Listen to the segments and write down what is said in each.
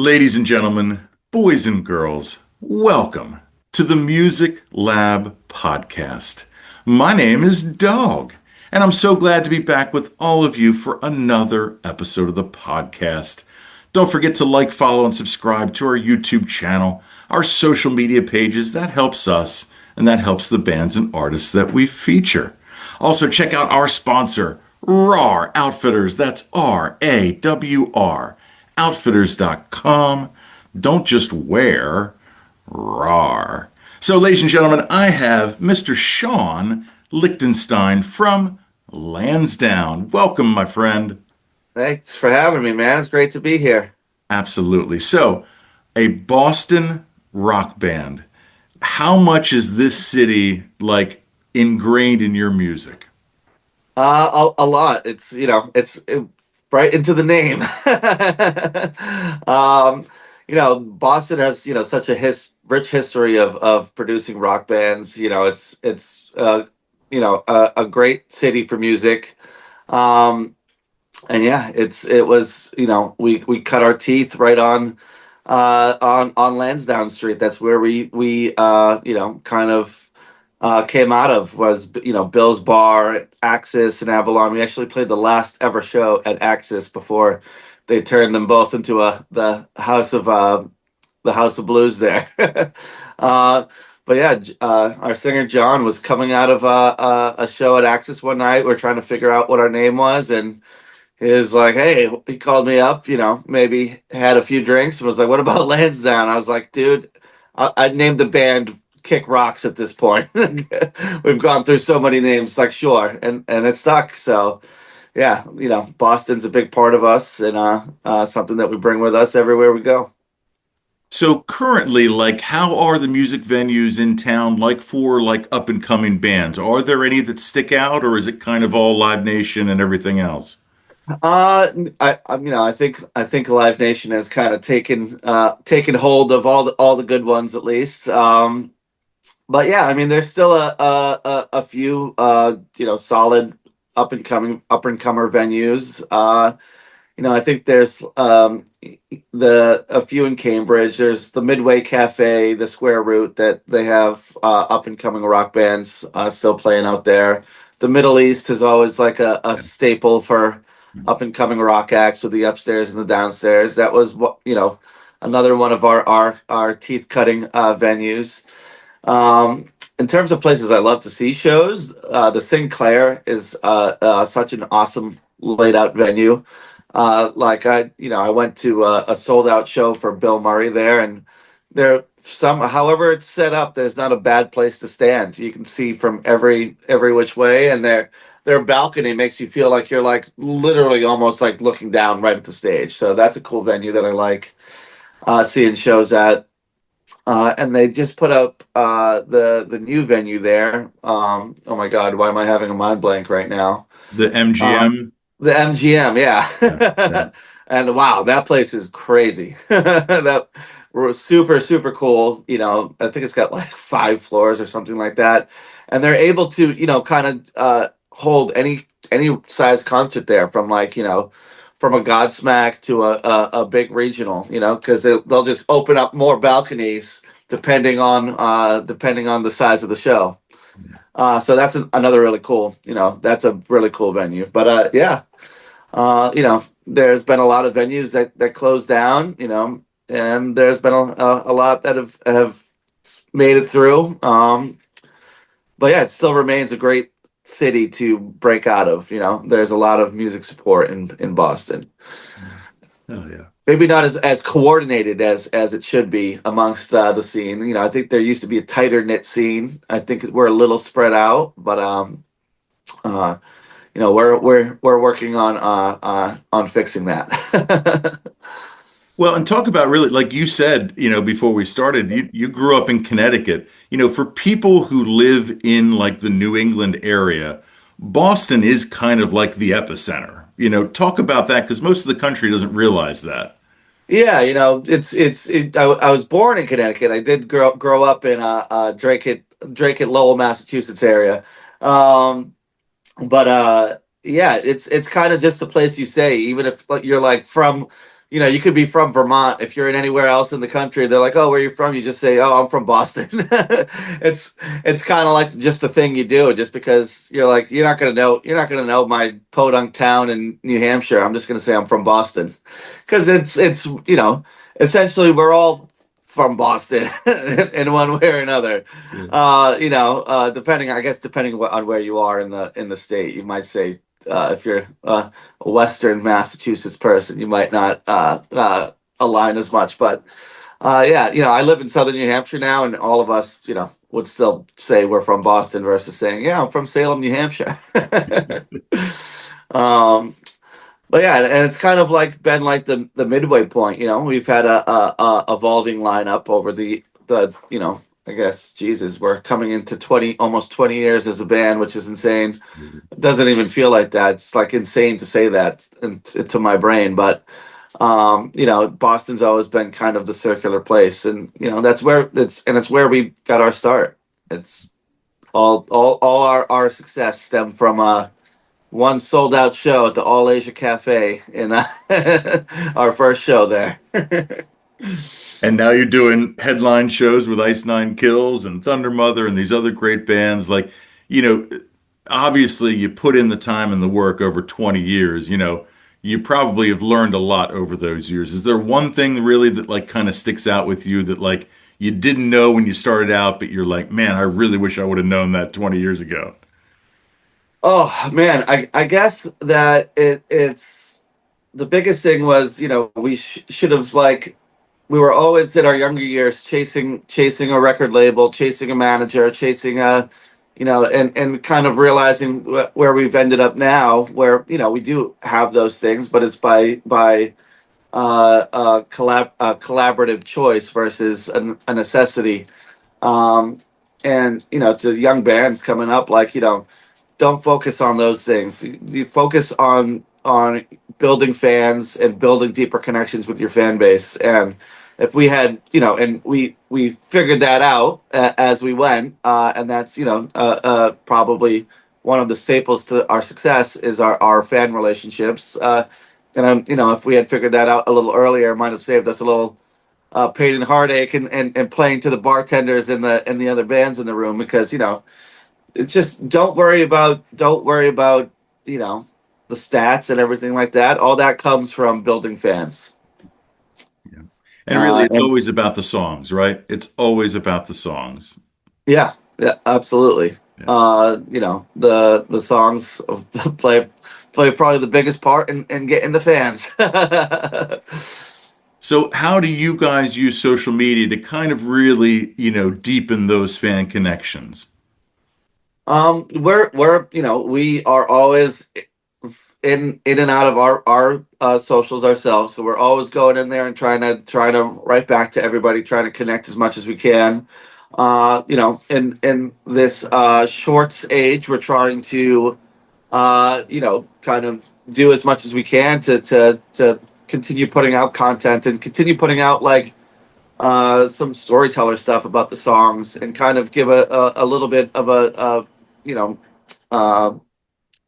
Ladies and gentlemen, boys and girls, welcome to the Music Lab Podcast. My name is Dogg, and I'm so glad to be back with all of you for another episode of the podcast. Don't forget to like, follow, and subscribe to our YouTube channel, our social media pages. That helps us, and that helps the bands and artists that we feature. Also, check out our sponsor, RAR Outfitters. That's RAWR. Outfitters.com. Don't just wear, rawr. So, ladies and gentlemen, I have Mr. Shaun Lichtenstein from Lansdowne. Welcome, my friend. Thanks for having me, man. It's great to be here. Absolutely. So, a Boston rock band. How much is this city like ingrained in your music? A lot. Right into the name. um, Boston has such a rich history of producing rock bands. It's a great city for music. Um, and yeah, it was we cut our teeth right on Lansdowne Street. That's where we kind of came out of, was Bill's Bar, Axis, and Avalon. We actually played the last ever show at Axis before they turned them both into the House of Blues there. uh, but yeah, our singer John was coming out of a show at Axis one night. We're trying to figure out what our name was, and he was like, "Hey," he called me up. Maybe had a few drinks and was like, "What about Lansdowne?" I was like, "Dude, I'd name the band Kick Rocks at this point." We've gone through so many names, like sure, and it stuck. So yeah, Boston's a big part of us, and something that we bring with us everywhere we go. So currently, like, how are the music venues in town like for like up and coming bands? Are there any that stick out, or is it kind of all Live Nation and everything else? I think Live Nation has kind of taken hold of all the good ones, at least. But yeah, I mean, there's still a few solid up and comer venues. I think there's the a few in Cambridge. There's the Midway Cafe, the Square Root, that they have up and coming rock bands still playing out there. The Middle East is always like a staple for up and coming rock acts, with the upstairs and the downstairs. That was another one of our teeth cutting venues. In terms of places I love to see shows, the Sinclair is such an awesome laid out venue. I went to a sold out show for Bill Murray there, and however it's set up, there's not a bad place to stand. You can see from every which way, and their balcony makes you feel like you're like literally almost like looking down right at the stage. So that's a cool venue that I like seeing shows at. And they just put up the new venue there. Oh my God, why am I having a mind blank right now? The Uh, MGM? the MGM, Yeah, yeah. yeah. And wow, that place is crazy. That was super, super cool. I think it's got like 5 floors or something like that. And they're able to, kind of hold any size concert there, from from a Godsmack to a big regional, because they'll just open up more balconies depending on the size of the show. So that's another really cool, that's a really cool venue. But yeah, there's been a lot of venues that closed down, and there's been a lot that have made it through. But yeah, it still remains a great city to break out of. There's a lot of music support in Boston. Oh, yeah. Maybe not as coordinated as it should be amongst the scene. I think there used to be a tighter knit scene. I think we're a little spread out, but uh, we're working on fixing that. Well, and talk about really, like you said, before we started, you grew up in Connecticut. For people who live in like the New England area, Boston is kind of like the epicenter. Talk about that because most of the country doesn't realize that. Yeah, I was born in Connecticut. I did grow up in Drake at Lowell, Massachusetts area. Um, but yeah, it's kind of just the place you say, even if like, you're like you could be from Vermont. If you're in anywhere else in the country, they're like, "Oh, where are you from?" You just say, "Oh, I'm from Boston." It's kind of like just the thing you do, just because you're like, you're not gonna know my podunk town in New Hampshire. I'm just gonna say I'm from Boston, because it's essentially we're all from Boston in one way or another. Yeah. Depending on where you are in the state, you might say, if you're a Western Massachusetts person, you might not align as much. But yeah, I live in Southern New Hampshire now, and all of us, would still say we're from Boston versus saying, yeah, I'm from Salem, New Hampshire. um, but yeah, and it's kind of like been like the midway point. We've had a evolving lineup over the. I guess, Jesus, we're coming into almost 20 years as a band, which is insane. It doesn't even feel like that. It's like insane to say that to my brain. But Boston's always been kind of the circular place, and that's where it's where we got our start. It's all our success stemmed from one sold out show at the All Asia Cafe in our first show there. And now you're doing headline shows with Ice Nine Kills and Thunder Mother and these other great bands. Like, you know, obviously you put in the time and the work over 20 years, you probably have learned a lot over those years. Is there one thing really that like kind of sticks out with you that like you didn't know when you started out, but you're like, man, I really wish I would have known that 20 years ago? Oh man, I guess that it's the biggest thing was, we should have, like, we were always in our younger years chasing a record label, chasing a manager, chasing and kind of realizing where we've ended up now, where we do have those things, but it's by collaborative choice versus a necessity. Um, and to young bands coming up, like, don't focus on those things. You focus on building fans and building deeper connections with your fan base. And if we had, and we figured that out as we went, and that's probably one of the staples to our success is our fan relationships. And if we had figured that out a little earlier, it might have saved us a little pain and heartache and playing to the bartenders and the other bands in the room, because it's just don't worry about the stats and everything like that. All that comes from building fans. Yeah. And really, it's And always about the songs, right? It's always about the songs. yeah, yeah, absolutely. Yeah. The songs play probably the biggest part in getting the fans. So how do you guys use social media to kind of really, deepen those fan connections? We are always in and out of our socials ourselves, so we're always going in there and trying to write back to everybody, trying to connect as much as we can. In this shorts age, we're trying to kind of do as much as we can to continue putting out content and continue putting out, like, some storyteller stuff about the songs, and kind of give a little bit of a you know uh,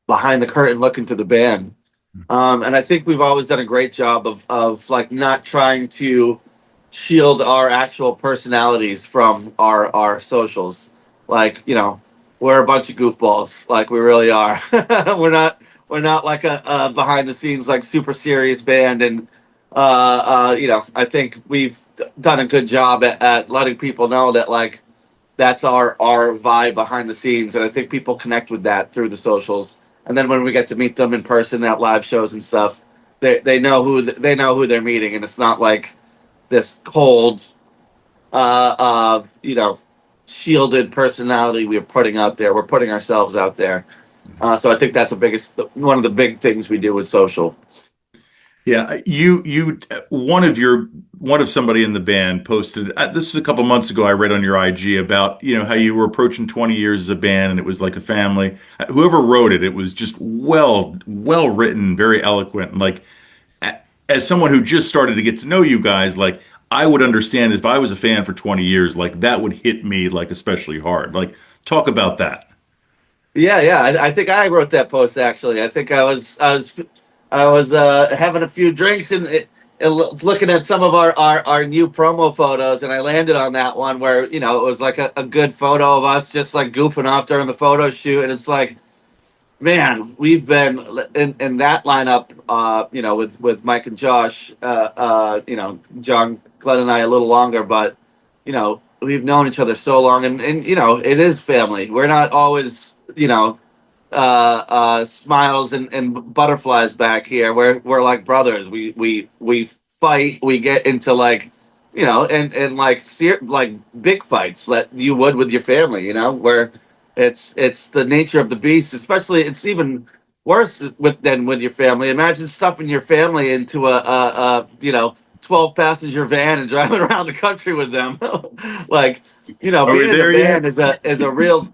behind the curtain look into the band. And I think we've always done a great job of like not trying to shield our actual personalities from our socials. Like, we're a bunch of goofballs. Like, we really are. we're not like a behind the scenes, like, super serious band. And I think we've done a good job at letting people know that, like, that's our vibe behind the scenes, and I think people connect with that through the socials. And then when we get to meet them in person at live shows and stuff, they know who they're meeting, and it's not like this cold, shielded personality we're putting out there. We're putting ourselves out there. So I think that's one of the big things we do with social. Yeah, one of somebody in the band posted, this was a couple months ago. I read on your IG about, how you were approaching 20 years as a band and it was like a family. Whoever wrote it, it was just well written, very eloquent. And like, as someone who just started to get to know you guys, like, I would understand if I was a fan for 20 years, like that would hit me like especially hard. Like, talk about that. Yeah, yeah. I think I wrote that post, actually. I think I was having a few drinks looking at some of our new promo photos, and I landed on that one where it was like a good photo of us just like goofing off during the photo shoot, and it's like, man, we've been in that lineup, with Mike and Josh, John, Glenn, and I a little longer, but we've known each other so long, and it is family. We're not always smiles and butterflies back here. We're like brothers. We fight. We get into like and like big fights that you would with your family. Where it's the nature of the beast. Especially, it's even worse than with your family. Imagine stuffing your family into a 12-passenger van and driving around the country with them. Like, Are we being in a there yet? band is a real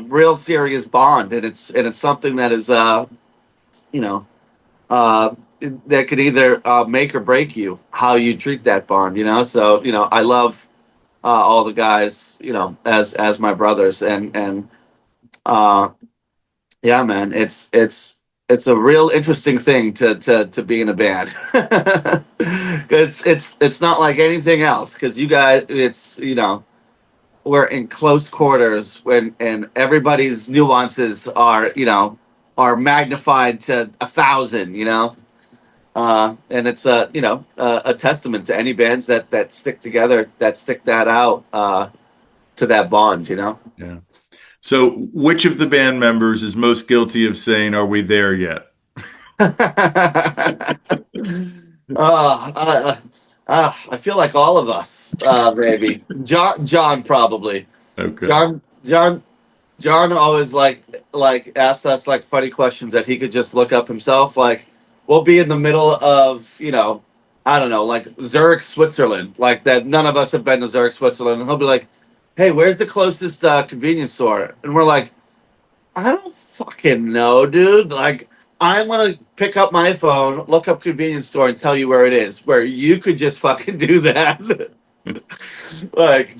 real serious bond, and it's something that is you know uh that could either make or break you how you treat that bond. So I love all the guys as my brothers, and uh yeah, man, it's a real interesting thing to be in a band. It's not like anything else, because you guys, it's we're in close quarters when and everybody's nuances are magnified to 1,000. And it's a testament to any bands that stick together, that stick that out to that bond. Yeah. So, which of the band members is most guilty of saying, "Are we there yet?" I feel like all of us, maybe John probably. Okay. John John John always like asks us like funny questions that he could just look up himself. Like, we'll be in the middle of I don't know, like Zurich, Switzerland, like that. None of us have been to Zurich, Switzerland, and he'll be like, "Hey, where's the closest convenience store?" And we're like, "I don't fucking know, dude. Like, I'm gonna pick up my phone, look up convenience store, and tell you where it is. Where you could just fucking do that." Like,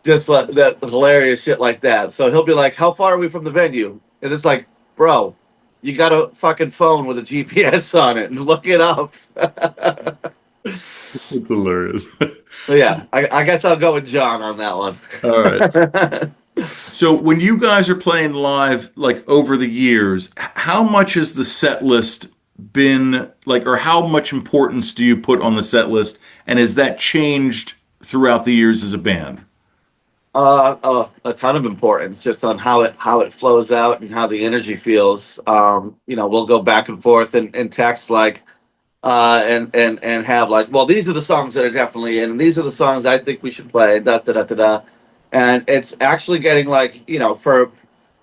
just like that hilarious shit like that. So he'll be like, "How far are we from the venue?" And it's like, "Bro, you got a fucking phone with a GPS on it, and look it up." It's hilarious. So yeah, I guess I'll go with John on that All right. one. So when you guys are playing live, like over the years, how much has the set list been like, or how much importance do you put on the set list? And has that changed throughout the years as a band? A ton of importance just on how it flows out and how the energy feels. We'll go back and forth and text like and have like, well, these are the songs that are definitely in, and these are the songs I think we should play. Da da da da da. And it's actually getting like for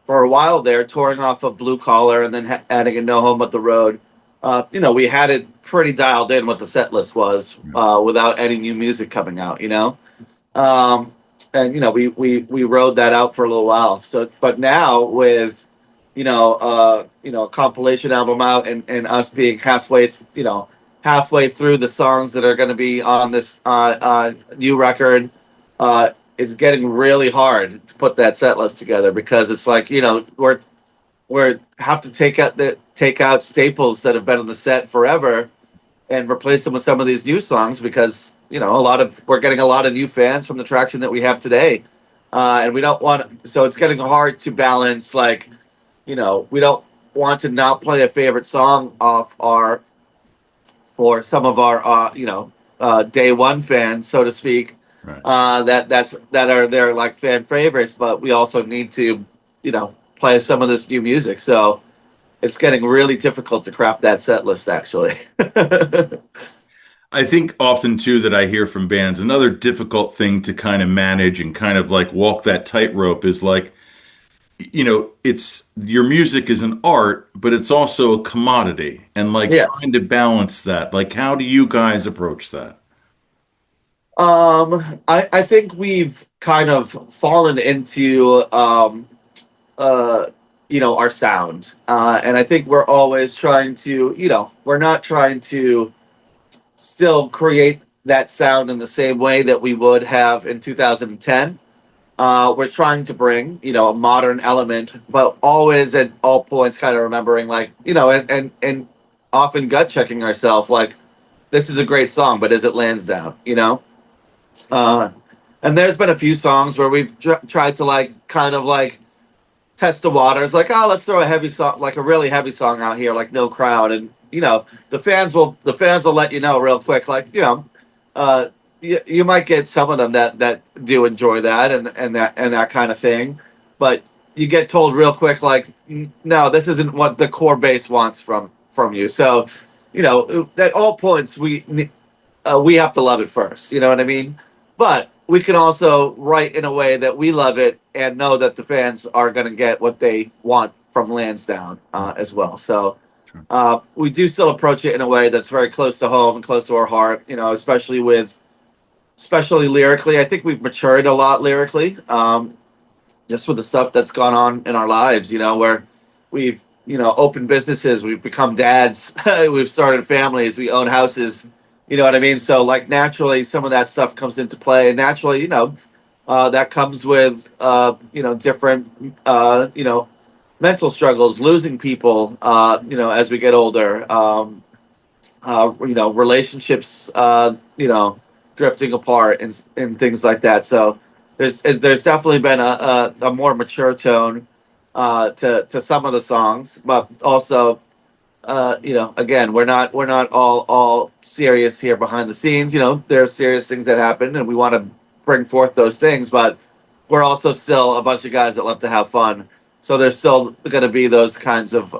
a while there, touring off of Blue Collar and then adding a No Home But the Road. We had it pretty dialed in what the set list was without any new music coming out. Um, and we rode that out for a little while. So, but now with a compilation album out, and us being halfway through the songs that are going to be on this new record, it's getting really hard to put that set list together, because it's like we're have to take out staples that have been on the set forever and replace them with some of these new songs, because we're getting a lot of new fans from the traction that we have today, and we don't want, so it's getting hard to balance, like we don't want to not play a favorite song off our for some of our day one fans, so to speak, Right. that are their like fan favorites, but we also need to play some of this new music. So it's getting really difficult to craft that set list, actually. I think often too that I hear from bands, another difficult thing to kind of manage and kind of like walk that tightrope is like, it's your music is an art, but it's also a commodity, and like Yes. trying to balance that. Like, how do you guys approach that? I think we've kind of fallen into our sound, and I think we're always trying to we're not trying to still create that sound in the same way that we would have in 2010. We're trying to bring a modern element, but always at all points kind of remembering, like and often gut checking ourselves, like, this is a great song, but is it Lansdowne? Uh, and there's been a few songs where we've tried to like kind of like test the waters, like, oh, let's throw a heavy song, like a really heavy song out here, like No Crowd, and the fans will let you know real quick, like, uh, you might get some of them that do enjoy that and that kind of thing, but you get told real quick, like, no, this isn't what the core base wants from you. So, at all points we have to love it first. You know what I mean? But we can also write in a way that we love it and know that the fans are going to get what they want from Lansdowne as well. So we do still approach it in a way that's very close to home and close to our heart. Especially lyrically. I think we've matured a lot lyrically, just with the stuff that's gone on in our lives. Where we've opened businesses, we've become dads, we've started families, we own houses. You know what I mean? So, like, naturally, some of that stuff comes into play, and naturally, that comes with different mental struggles, losing people, as we get older, relationships, drifting apart and things like that. So there's definitely been a more mature tone to some of the songs, but also again, we're not all serious here behind the scenes. There are serious things that happen, and we want to bring forth those things, but we're also still a bunch of guys that love to have fun. So there's still going to be those kinds of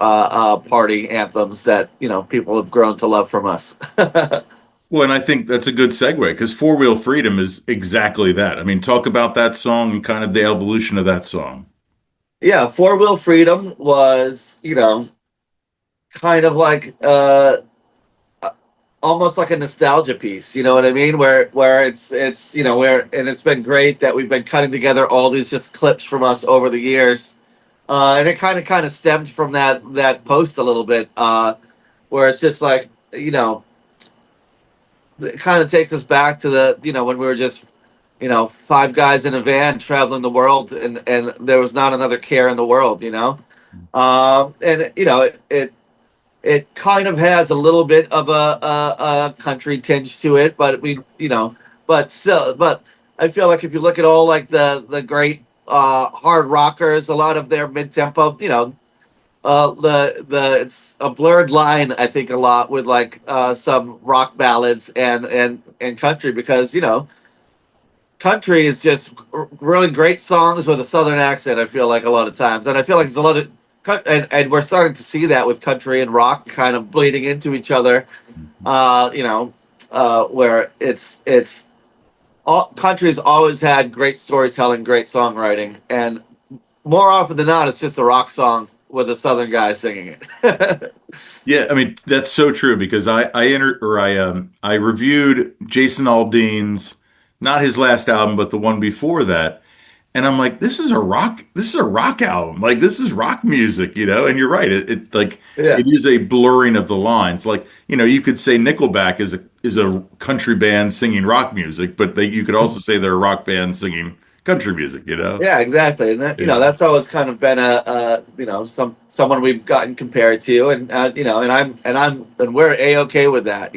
party anthems that people have grown to love from us. Well, and I think that's a good segue because Four Wheel Freedom is exactly that. I mean, talk about that song and kind of the evolution of that song. Yeah, Four Wheel Freedom was kind of like almost like a nostalgia piece, you know what I mean? Where it's where and it's been great that we've been cutting together all these just clips from us over the years, and it kind of stemmed from that post a little bit, where it's just like it kind of takes us back to the when we were just five guys in a van traveling the world, and there was not another care in the world, and it kind of has a little bit of a country tinge to it, but but still, but I feel like if you look at all like the great hard rockers, a lot of their mid tempo, the it's a blurred line. I think a lot with like some rock ballads and country, because country is just really great songs with a southern accent. I feel like a lot of times, and I feel like there's a lot of and we're starting to see that with country and rock kind of bleeding into each other. Where it's all country's always had great storytelling, great songwriting, and more often than not, it's just a rock song with a southern guy singing it. Yeah, I mean that's so true because I reviewed Jason Aldean's, not his last album but the one before that, and I'm like, this is a rock album, like this is rock music, and you're right, it like Yeah. it is a blurring of the lines, like you could say Nickelback is a country band singing rock music, but you could also say they're a rock band singing country music. Yeah, exactly, and that, Yeah. that's always kind of been someone we've gotten compared to, and and we're a okay with that.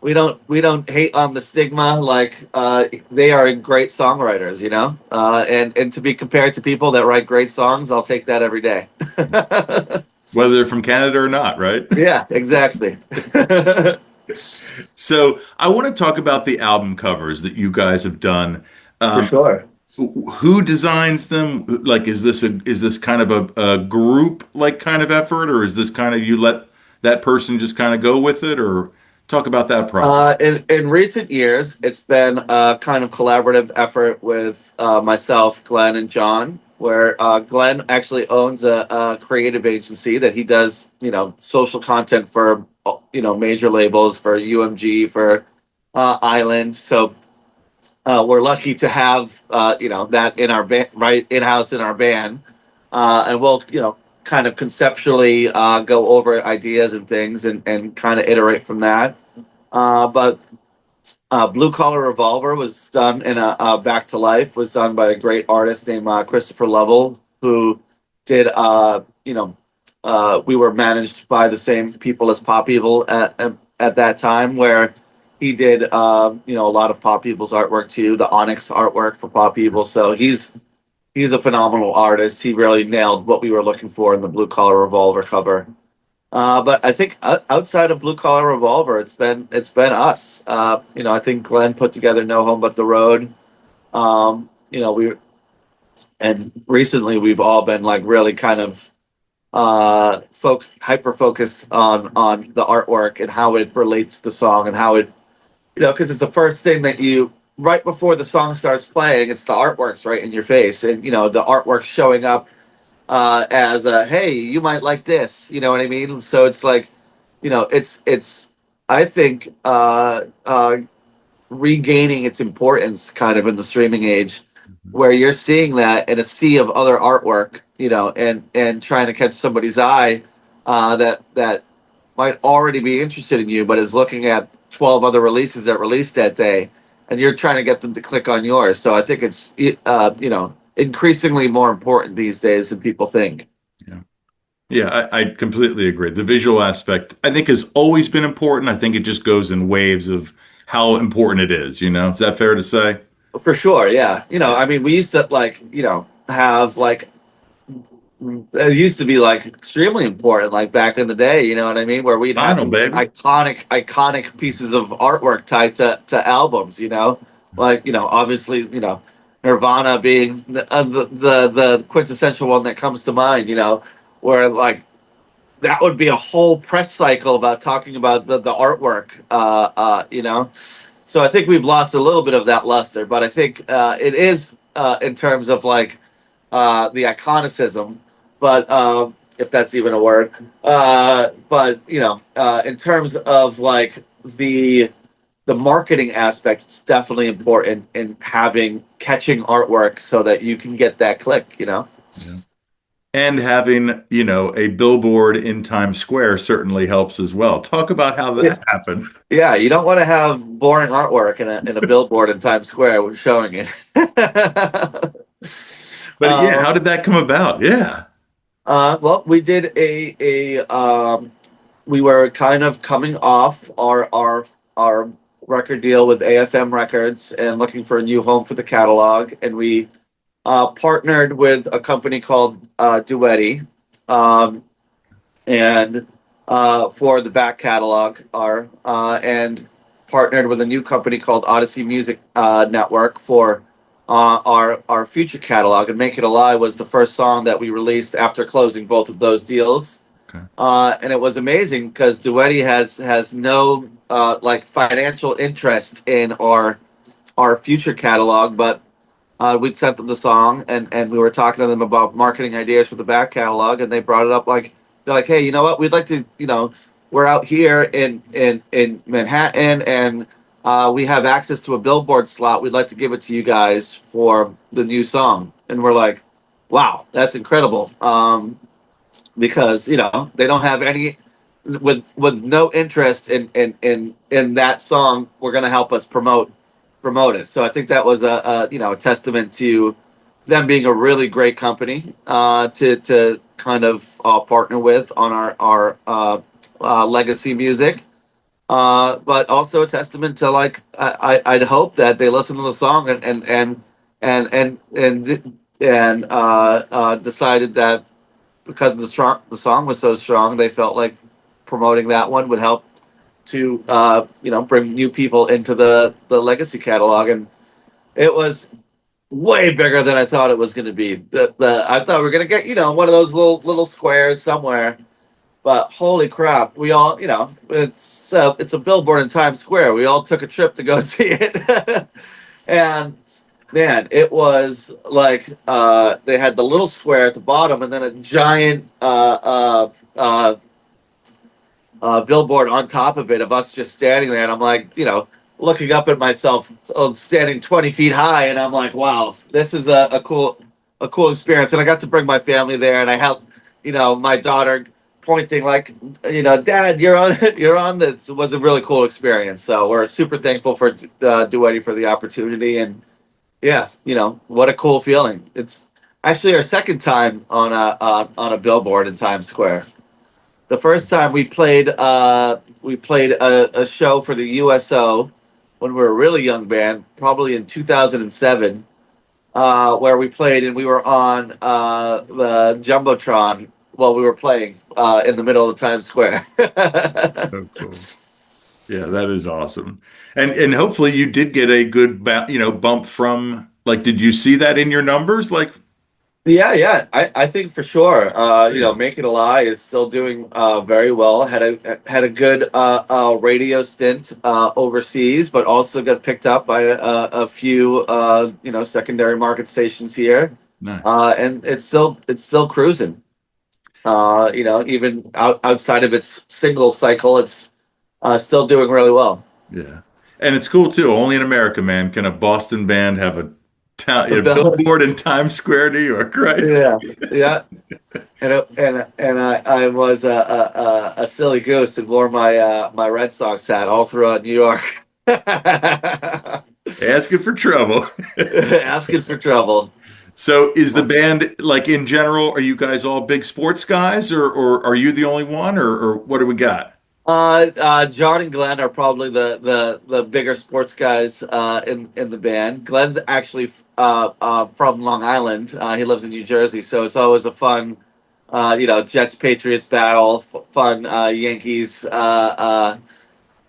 We don't hate on the stigma. Like they are great songwriters. And to be compared to people that write great songs, I'll take that every day. Whether they're from Canada or not, right? Yeah, exactly. So I want to talk about the album covers that you guys have done. For Um, sure. who designs them? Like, is this kind of a group like kind of effort, or is this kind of you let that person just kind of go with it, or talk about that process? In recent years, it's been a kind of collaborative effort with myself, Glenn, and John, where Glenn actually owns a creative agency that he does, social content for, major labels, for UMG, for Island. So we're lucky to have, that in our band, right in house in our band, and we'll, kind of conceptually go over ideas and things and kind of iterate from that. But Blue Collar Revolver was done in a Back to Life was done by a great artist named Christopher Lovell, who did we were managed by the same people as Pop Evil at that time, where he did a lot of Pop People's artwork too, the Onyx artwork for Pop People. So he's a phenomenal artist. He really nailed what we were looking for in the Blue Collar Revolver cover. But I think outside of Blue Collar Revolver, it's been us. I think Glenn put together No Home But the Road. We and recently we've all been like really kind of hyper focused on the artwork and how it relates to the song, and how it, because it's the first thing that you, right before the song starts playing, it's the artwork's right in your face, and the artwork showing up as a, hey, you might like this, you know what I mean? So it's like, it's I think regaining its importance kind of in the streaming age, where you're seeing that in a sea of other artwork, and trying to catch somebody's eye that might already be interested in you, but is looking at 12 other releases that released that day, and you're trying to get them to click on yours. So I think it's increasingly more important these days than people think. Yeah. Yeah, I completely agree. The visual aspect, I think, has always been important. I think it just goes in waves of how important it is, Is that fair to say? For sure, yeah. Yeah. I mean, we used to have like, it used to be like extremely important, like back in the day, you know what I mean? Where we'd have Vinyl, these baby. iconic pieces of artwork tied to albums, like, obviously, Nirvana being the quintessential one that comes to mind, where like that would be a whole press cycle about talking about the artwork, So I think we've lost a little bit of that luster, but I think it is in terms of like the iconicism, but if that's even a word. But in terms of like the marketing aspect, it's definitely important in catching artwork so that you can get that click. Yeah. And having, a billboard in Times Square certainly helps as well. Talk about how that happened. Yeah, you don't want to have boring artwork in a billboard in Times Square showing it. But yeah, how did that come about? Yeah. Well, we did we were kind of coming off our record deal with AFM Records and looking for a new home for the catalog, and we partnered with a company called Duetti, and for the back catalog, and partnered with a new company called Odyssey Music Network for our future catalog. And Make It a Lie was the first song that we released after closing both of those deals. Okay. And it was amazing because Duetti has no like financial interest in our future catalog, but we'd sent them the song, and we were talking to them about marketing ideas for the back catalog, and they brought it up like, they're like, hey, you know what? We'd like to, we're out here in Manhattan, and we have access to a billboard slot. We'd like to give it to you guys for the new song. And we're like, wow, that's incredible. Because they don't have any with no interest in that song. We're gonna help us promote it. So I think that was a testament to them being a really great company to kind of partner with on our legacy music, but also a testament to like I'd hope that they listen to the song and decided that because the song was so strong, they felt like promoting that one would help to bring new people into the legacy catalog, and it was way bigger than I thought it was going to be. I thought we were going to get one of those little squares somewhere, but holy crap, we all it's a billboard in Times Square. We all took a trip to go see it, and man, it was like they had the little square at the bottom and then a giant billboard on top of it of us just standing there, and I'm like, looking up at myself standing 20 feet high, and I'm like, wow, this is a cool experience. And I got to bring my family there, and I helped my daughter pointing like, Dad, you're on this. It was a really cool experience. So we're super thankful for Duetti for the opportunity, and yeah, what a cool feeling. It's actually our second time on a billboard in Times Square. The first time we played we played a show for the USO when we were a really young band, probably in 2007, where we played and we were on the jumbotron while we were playing in the middle of Times Square. Oh, cool. Yeah, that is awesome. And hopefully you did get a good bump from like did you see that in your numbers? Like Yeah, yeah, I think for sure. yeah, Make It a Lie is still doing very well. Had a good radio stint overseas, but also got picked up by a few secondary market stations here, nice. and it's still cruising. Even outside of its single cycle, it's still doing really well. Yeah. And it's cool too. Only in America, man, can a Boston band have a Bill- billboard in Times Square, New York, right? Yeah, yeah. And I was a silly goose and wore my Red Sox hat all throughout New York, Asking for trouble. asking for trouble. So is the band like in general, are you guys all big sports guys or are you the only one or what do we got? John and Glenn are probably the bigger sports guys in the band. Glenn's actually from Long Island. He lives in New Jersey, so it's always a fun, Jets Patriots battle, fun Yankees.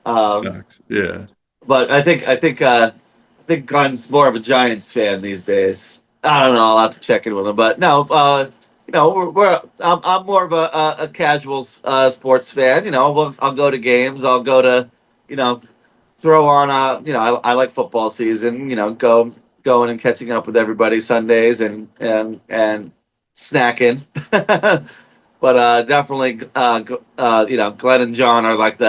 Um, Ducks. Yeah. but I think Glenn's more of a Giants fan these days. I don't know. I'll have to check in with him, but no. I'm more of a casual sports fan. I'll go to games. I'll go to, you know, throw on. I like football season. Going and catching up with everybody Sundays and snacking. But definitely, Glenn and John are like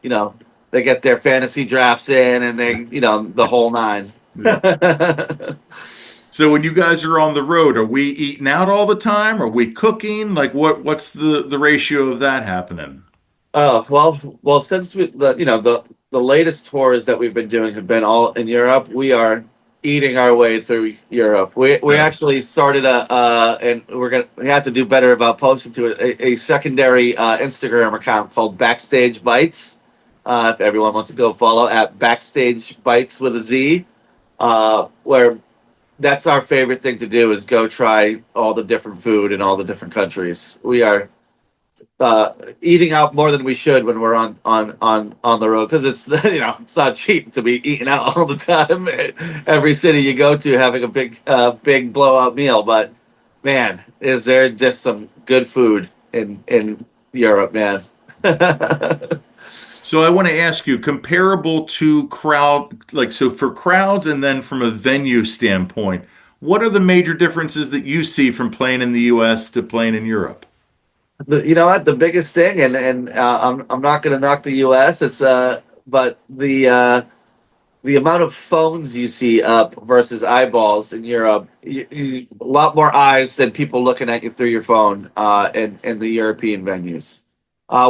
you know, they get their fantasy drafts in and the whole nine. Yeah. So when you guys are on the road, are we eating out all the time? Are we cooking? Like what's the ratio of that happening? Oh well. Since the latest tours that we've been doing have been all in Europe. We are eating our way through Europe. We Yeah. actually started and we have to do better about posting to it a secondary Instagram account called Backstage Bites. If everyone wants to go follow at Backstage Bites with a Z, where that's our favorite thing to do is go try all the different food in all the different countries. We are eating out more than we should when we're on the road because it's it's not cheap to be eating out all the time. Every city you go to having a big blowout meal, but man, is there just some good food in Europe, man. So I want to ask you, comparable to crowd, like so for crowds and then from a venue standpoint, what are the major differences that you see from playing in the US to playing in Europe? You know what? The biggest thing, and I'm not going to knock the U.S. But the amount of phones you see up versus eyeballs in Europe, a lot more eyes than people looking at you through your phone in the European venues,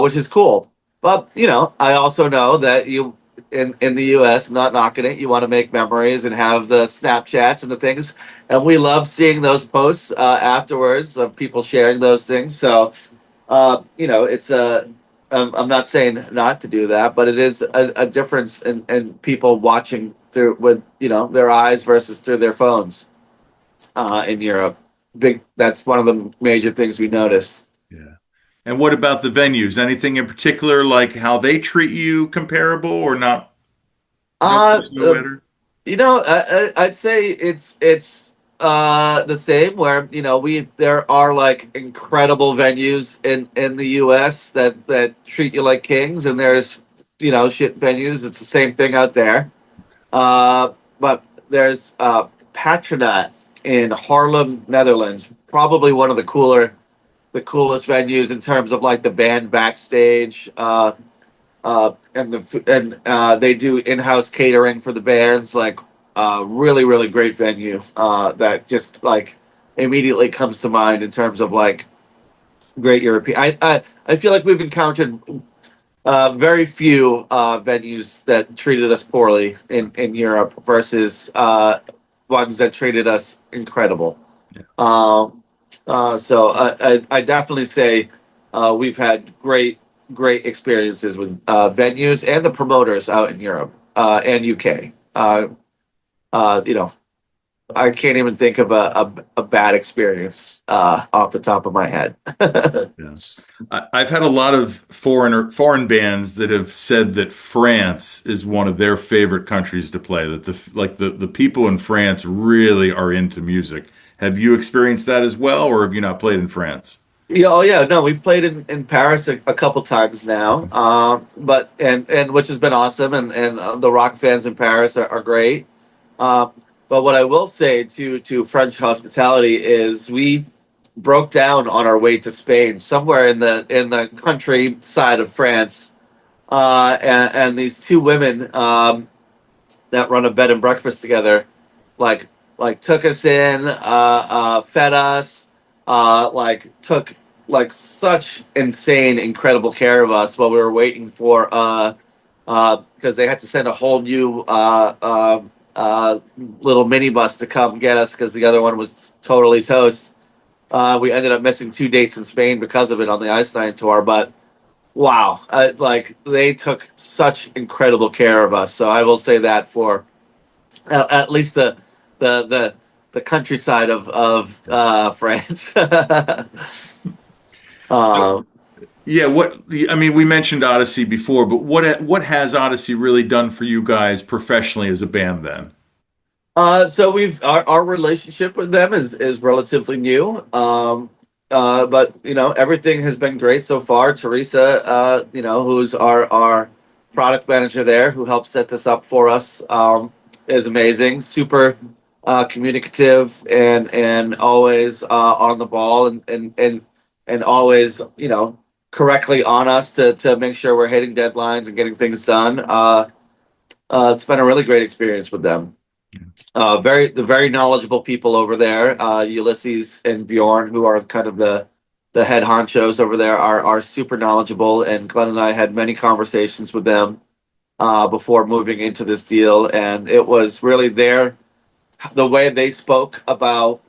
which is cool. But I also know that in the U.S. I'm not knocking it. You want to make memories and have the Snapchats and the things, and we love seeing those posts afterwards of people sharing those things. So it's I'm not saying not to do that, but it is a difference in people watching through with their eyes versus through their phones in Europe. That's one of the major things we noticed. Yeah. And what about the venues? Anything in particular, like how they treat you comparable or not? No Uh, worse, no better? I'd say it's the same where there are like incredible venues in the U.S. that treat you like kings, and there's shit venues. It's the same thing out there. But there's Patronaat in Haarlem, Netherlands, probably one of the coolest venues in terms of like the band backstage. And they do in-house catering for the bands. Like, really, really great venue. That just like immediately comes to mind in terms of like great European. I feel like we've encountered very few venues that treated us poorly in Europe versus ones that treated us incredible. Yeah. So I definitely say we've had great experiences with venues and the promoters out in Europe and UK. You know, I can't even think of a bad experience off the top of my head. Yeah. I've had a lot of foreign bands that have said that France is one of their favorite countries to play. That the people in France really are into music. Have you experienced that as well, or have you not played in France? Yeah, oh yeah, no, we've played in Paris a couple times now, but and which has been awesome, and the rock fans in Paris are great. Uh, but what I will say to French hospitality is we broke down on our way to Spain, somewhere in the countryside of France, and these two women that run a bed and breakfast together, like took us in, fed us, took such insane, incredible care of us while we were waiting for because they had to send a whole new little minibus to come get us because the other one was totally toast. We ended up missing 2 dates in Spain because of it on the Einstein tour, but wow, like they took such incredible care of us. So I will say that for at least the the the countryside of France. So, um, yeah, I mean, we mentioned Odyssey before, but what has Odyssey really done for you guys professionally as a band then? so we've our relationship with them is relatively new. But you know everything has been great so far. Teresa, you know, who's our product manager there, who helped set this up for us, is amazing. Super communicative and always on the ball and always you know correctly on us to make sure we're hitting deadlines and getting things done. It's been a really great experience with them. Very knowledgeable people over there. Ulysses and Bjorn, who are kind of the head honchos over there, are super knowledgeable. And Glenn and I had many conversations with them before moving into this deal, and it was really the way they spoke about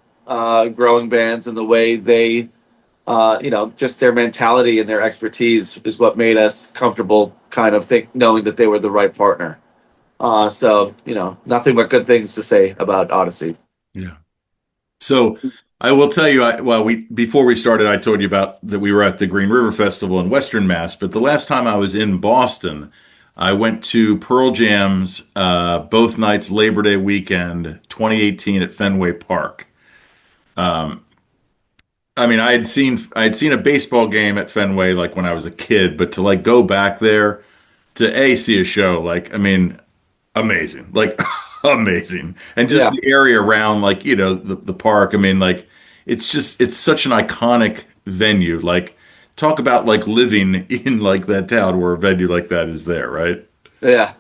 growing bands and the way they you know just their mentality and their expertise is what made us comfortable, kind of think knowing that they were the right partner. So you know, nothing but good things to say about Odyssey. Yeah. So I will tell you, well, we before we started, I told you about that we were at the Green River Festival in Western Mass, but the last time I was in Boston, I went to Pearl Jam's both nights Labor Day weekend, 2018 at Fenway Park. I mean, I had seen a baseball game at Fenway like when I was a kid, but to like go back there to see a show, like I mean, amazing, like amazing, and just Yeah, the area around, like the park. I mean, like it's such an iconic venue. Like talk about like living in like that town where a venue like that is there, right? yeah.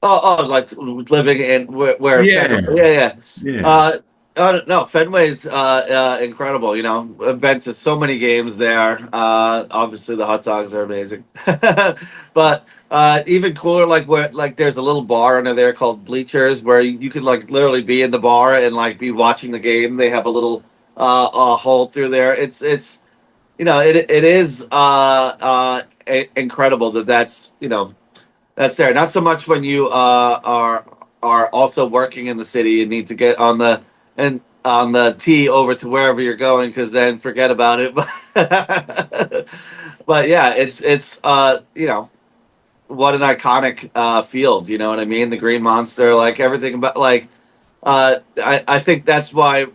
Like living in where Fenway, Yeah, yeah, yeah. yeah, No, Fenway's incredible. You know, I've been to so many games there. Obviously, the hot dogs are amazing, but even cooler, like where like there's a little bar under there called Bleachers, where you could like literally be in the bar and like be watching the game. They have a little hole through there. It's you know it is incredible that's you know that's there. Not so much when you are also working in the city and need to get on the T over to wherever you're going, because then forget about it. But yeah, it's you know what an iconic field. You know what I mean? The Green Monster, like everything about like I think that's why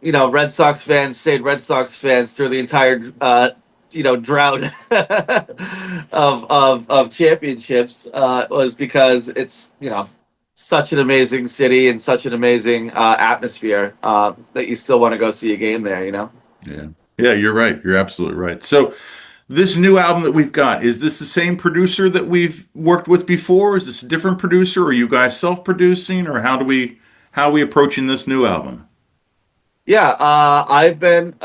you know Red Sox fans stayed Red Sox fans through the entire you know drought of championships was because it's you know such an amazing city and such an amazing atmosphere that you still want to go see a game there. You know. yeah, yeah. You're right. You're absolutely right. So this new album that we've got, is this the same producer that we've worked with before? Is this a different producer? Are you guys self-producing, or how are we approaching this new album? Yeah, I've been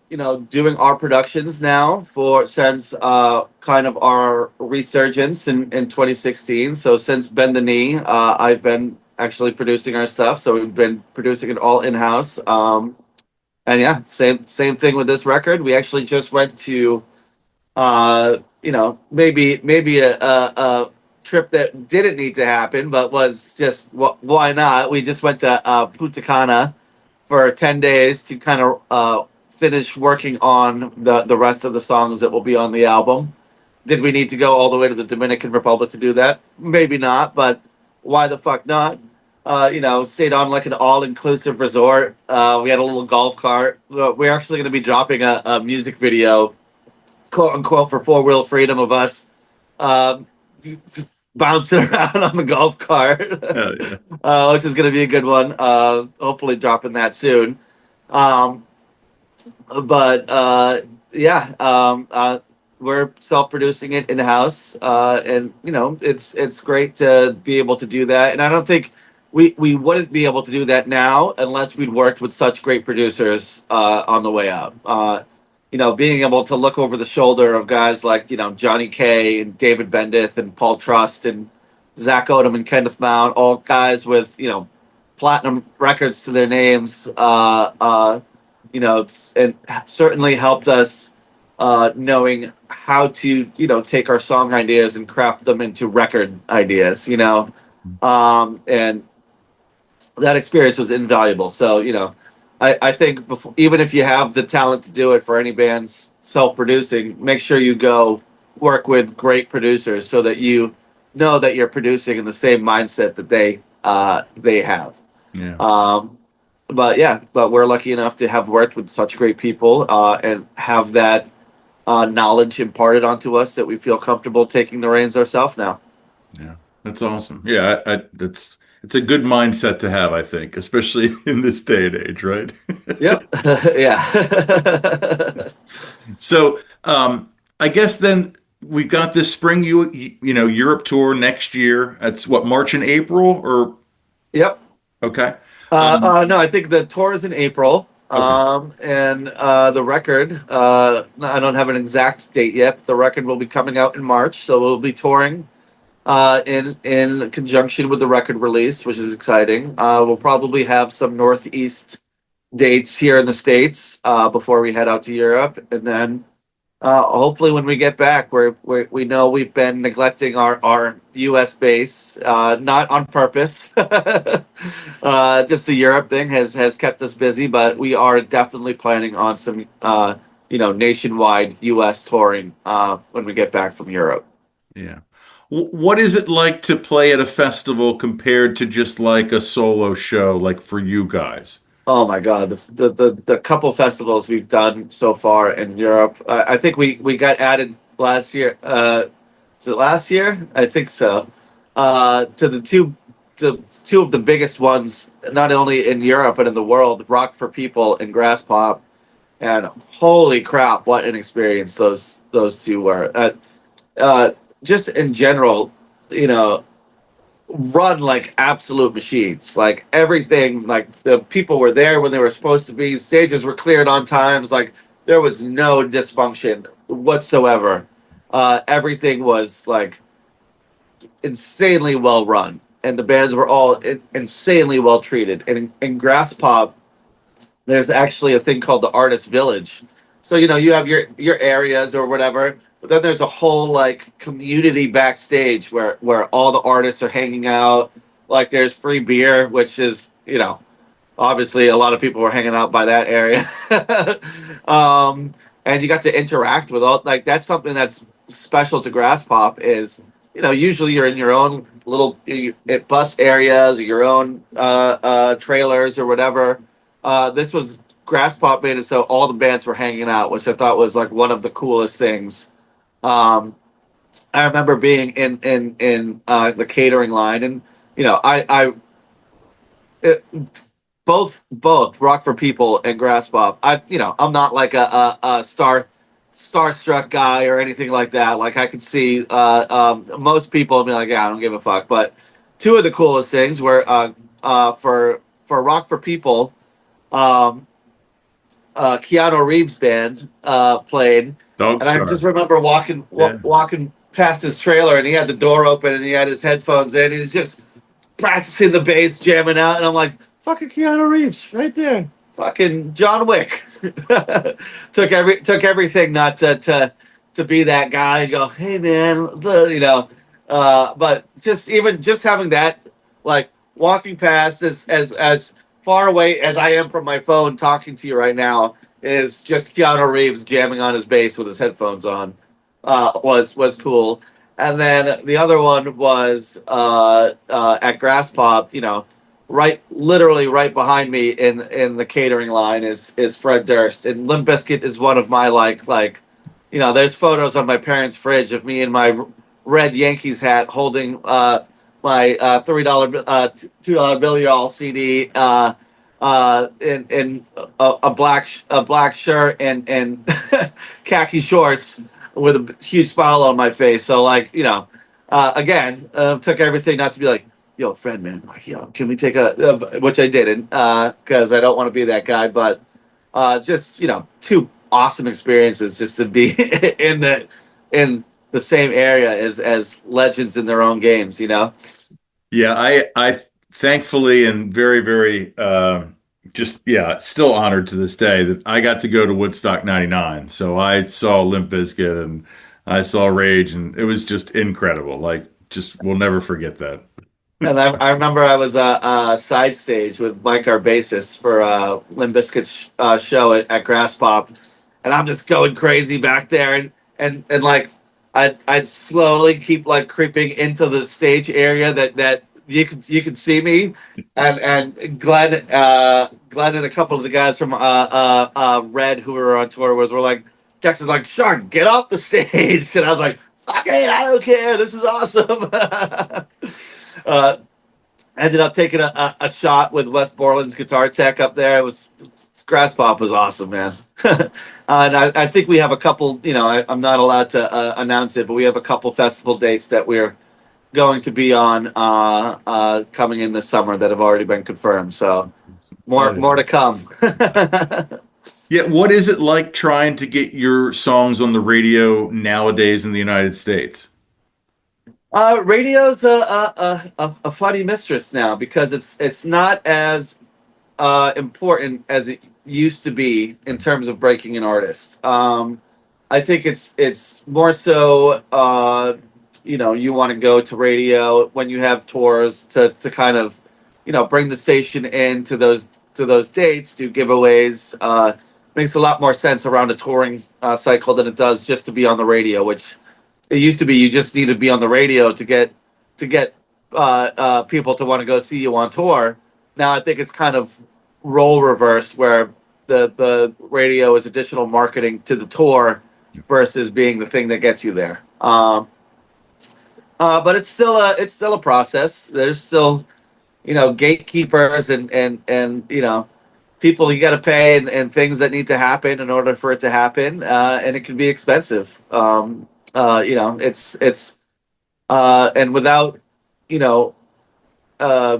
you know doing our productions now for since kind of our resurgence in 2016. So since Bend the Knee, I've been actually producing our stuff. So we've been producing it all in house. And yeah, same thing with this record. We actually just went to maybe a trip that didn't need to happen, but was just why not? We just went to Punta Cana for 10 days to kind of finish working on the rest of the songs that will be on the album. Did we need to go all the way to the Dominican Republic to do that? Maybe not, but why the fuck not? Stayed on like an all-inclusive resort. We had a little golf cart. We're actually going to be dropping a music video, quote unquote, for Four Wheel Freedom of us um, just bouncing around on the golf cart, Hell yeah. which is going to be a good one. Hopefully, dropping that soon. Um, but yeah, we're self-producing it in house, and it's great to be able to do that. And I don't think we wouldn't be able to do that now unless we'd worked with such great producers on the way up. Being able to look over the shoulder of guys like Johnny Kay and David Bendith and Paul Trust and Zach Odom and Kenneth Mount, all guys with platinum records to their names. And certainly helped us knowing how to take our song ideas and craft them into record ideas. And that experience was invaluable. So I think even if you have the talent to do it for any band's self-producing, make sure you go work with great producers so that you know that you're producing in the same mindset that they have. Yeah. But we're lucky enough to have worked with such great people and have that knowledge imparted onto us that we feel comfortable taking the reins ourselves now. Yeah. That's awesome. Yeah, it's a good mindset to have, I think, especially in this day and age, right? Yep. Yeah. So, I guess then we've got this spring Europe tour next year. That's what, March and April, or Yep. okay. No, I think the tour is in April. Okay. And the record, I don't have an exact date yet, but the record will be coming out in March. So we'll be touring in conjunction with the record release, which is exciting. We'll probably have some Northeast dates here in the States before we head out to Europe. And then hopefully when we get back, we know we've been neglecting our U.S. base, not on purpose. Just the Europe thing has kept us busy, but we are definitely planning on some nationwide U.S. touring when we get back from Europe. Yeah. What is it like to play at a festival compared to just like a solo show, like for you guys? Oh my God, the couple festivals we've done so far in Europe. I think we got added last year. Is it last year? I think so. To the two of the biggest ones, not only in Europe but in the world, Rock for People and Grass Pop. And holy crap, what an experience those two were. Just in general, run like absolute machines. Like everything, like the people were there when they were supposed to be. Stages were cleared on times. Like there was no dysfunction whatsoever. Everything was like insanely well run, and the bands were all insanely well treated. And in Grass Pop, there's actually a thing called the Artist Village. So you have your areas or whatever. But then there's a whole like community backstage where all the artists are hanging out. Like there's free beer, which is obviously a lot of people were hanging out by that area. And you got to interact with all, like that's something that's special to Grass Pop is usually you're in your own little bus areas or your own trailers or whatever. This was Grass Pop made it so all the bands were hanging out, which I thought was like one of the coolest things. I remember being in the catering line, and both Rock for People and Grass Pop. I'm not like a starstruck guy or anything like that. Like I could see most people be like, yeah, I don't give a fuck. But two of the coolest things were for Rock for People. Keanu Reeves' band played, Dog and I Star. just remember walking past his trailer, and he had the door open, and he had his headphones in, and he's just practicing the bass, jamming out, and I'm like, fucking Keanu Reeves, right there, fucking John Wick. took everything not to to be that guy and go, hey man, but just having that, like walking past as far away as I am from my phone talking to you right now is just Keanu Reeves jamming on his bass with his headphones on, was cool. And then the other one was at Grass Pop, literally right behind me in the catering line is Fred Durst, and Limp Bizkit is one of my there's photos on my parents' fridge of me in my red Yankees hat holding my $3 $2 Billy All CD in a black shirt and khaki shorts with a huge smile on my face. So again, took everything not to be like, yo, friend, man, like, yo, can we take which I didn't, because I don't want to be that guy, but just two awesome experiences just to be in the same area as legends in their own games. Yeah, I thankfully and very, very just yeah, still honored to this day that I got to go to Woodstock '99. So I saw Limp Bizkit and I saw Rage, and it was just incredible. Like, just we'll never forget that. And I remember I was side stage with Mike, our bassist, for Limp Bizkit's show at Grass Pop, and I'm just going crazy back there, and like I'd slowly keep like creeping into the stage area that you could see me, and Glenn and a couple of the guys from Red who were on tour with were like, Jackson's like, Shaun, get off the stage, and I was like, fuck it, I don't care, this is awesome. uh, Ended up taking a shot with Wes Borland's guitar tech up there. It was Grass Pop was awesome, man. And I think we have a couple. I'm not allowed to announce it, but we have a couple festival dates that we're going to be on coming in this summer that have already been confirmed. So more to come. Yeah, what is it like trying to get your songs on the radio nowadays in the United States? Radio's a funny mistress now because it's not as important as it used to be in terms of breaking an artist. I think it's more so you want to go to radio when you have tours to kind of bring the station in to those dates, do giveaways. Makes a lot more sense around a touring cycle than it does just to be on the radio, which it used to be you just need to be on the radio to get people to want to go see you on tour. Now I think it's kind of role reversed where the radio is additional marketing to the tour versus being the thing that gets you there. But it's still a process. There's still gatekeepers and people you got to pay and things that need to happen in order for it to happen, and it can be expensive. It's and without you know uh,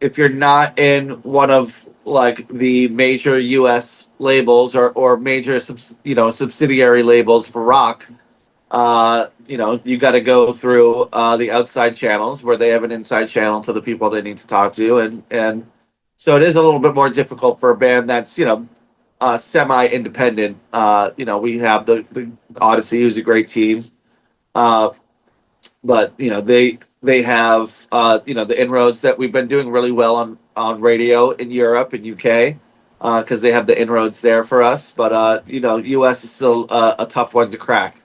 if you're not in one of like the major U.S. labels or major subsidiary labels for rock, you got to go through the outside channels where they have an inside channel to the people they need to talk to, and so it is a little bit more difficult for a band that's semi-independent. We have the Odyssey, who's a great team, uh, but they have the inroads that we've been doing really well on radio in Europe and UK because they have the inroads there for us. But US is still a tough one to crack.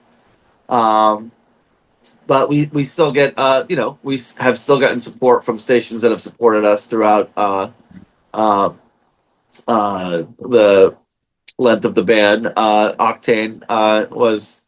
Um, but we still get we have still gotten support from stations that have supported us throughout uh, the length of the band. Octane was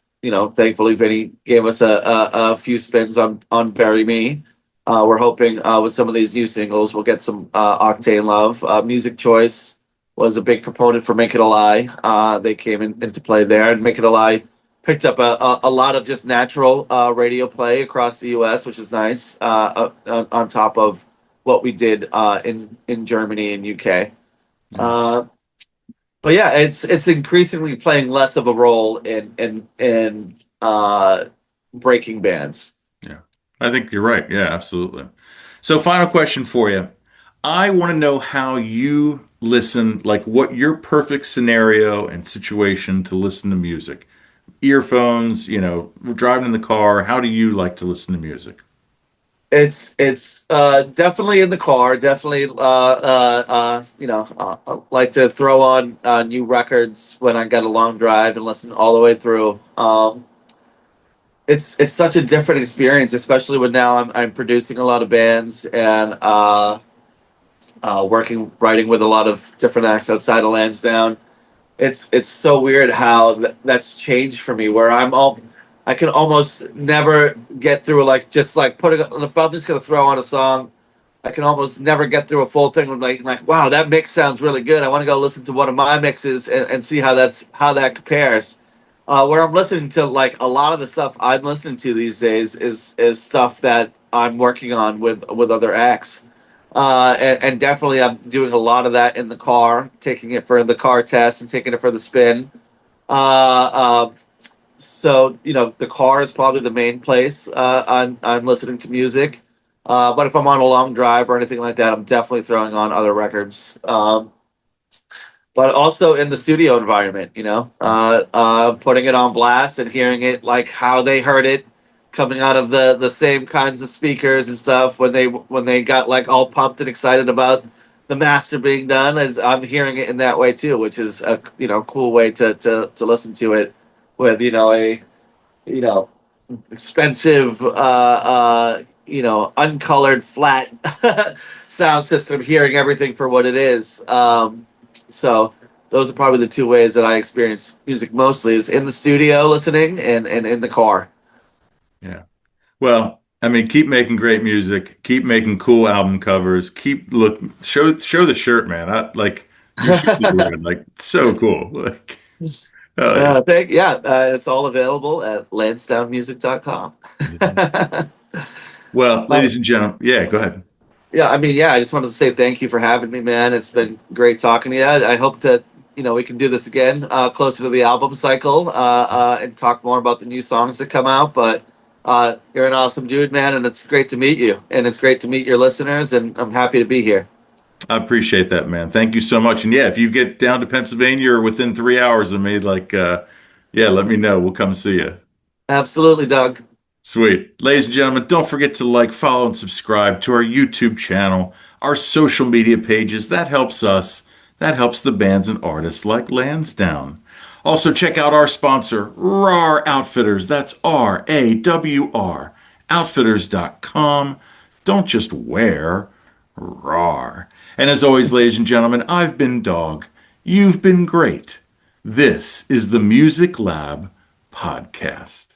thankfully Vinny gave us a few spins on Bury Me. We're hoping with some of these new singles we'll get some Octane love. Music Choice was a big proponent for Make It a Lie. They came into play there, and Make It a Lie picked up a lot of just natural radio play across the U.S., which is nice. On top of what we did in Germany and UK. But yeah, it's increasingly playing less of a role in breaking bands. Yeah, I think you're right. Yeah, absolutely. So, final question for you. I want to know how you listen, like what your perfect scenario and situation to listen to music. earphones, driving in the car? How do you like to listen to music? It's definitely in the car. Definitely, I like to throw on new records when I get a long drive and listen all the way through. It's such a different experience, especially when now I'm producing a lot of bands and writing with a lot of different acts outside of Lansdowne. It's so weird how that's changed for me. Where I can almost never get through just like putting if I'm just gonna throw on a song, I can almost never get through a full thing with like wow, that mix sounds really good. I want to go listen to one of my mixes and see how that compares. Where I'm listening to like a lot of the stuff I'm listening to these days is stuff that I'm working on with other acts. And definitely I'm doing a lot of that in the car, taking it for the car test and taking it for the spin. Uh, uh, so the car is probably the main place I'm listening to music. But if I'm on a long drive or anything like that, I'm definitely throwing on other records. But also in the studio environment, putting it on blast and hearing it like how they heard it coming out of the same kinds of speakers and stuff when they got like all pumped and excited about the master being done, as I'm hearing it in that way too, which is a cool way to listen to it with a you know expensive uncolored flat sound system, hearing everything for what it is. So those are probably the two ways that I experience music mostly, is in the studio listening and in the car. Yeah. Well, I mean, keep making great music, keep making cool album covers, keep show the shirt, man. I like your shirt that you're wearing, like so cool. Like, oh yeah. It's all available at lansdownemusic.com. Yeah. Well, uh, ladies and gentlemen, yeah, go ahead. yeah, I mean, yeah, I just wanted to say thank you for having me, man. It's been great talking to you. I hope that we can do this again closer to the album cycle and talk more about the new songs that come out. But you're an awesome dude, man, and it's great to meet you, and it's great to meet your listeners, and I'm happy to be here. I appreciate that, man. Thank you so much. And yeah, if you get down to Pennsylvania or within 3 hours of me, like, yeah, let me know. We'll come see you. Absolutely, Doug. Sweet. Ladies and gentlemen, don't forget to like, follow, and subscribe to our YouTube channel, our social media pages. That helps us. That helps the bands and artists like Lansdowne. Also, check out our sponsor, RAR Outfitters. That's RAWR, outfitters.com. Don't just wear, RAR. And as always, ladies and gentlemen, I've been Dogg. You've been great. This is the Music Lab Podcast.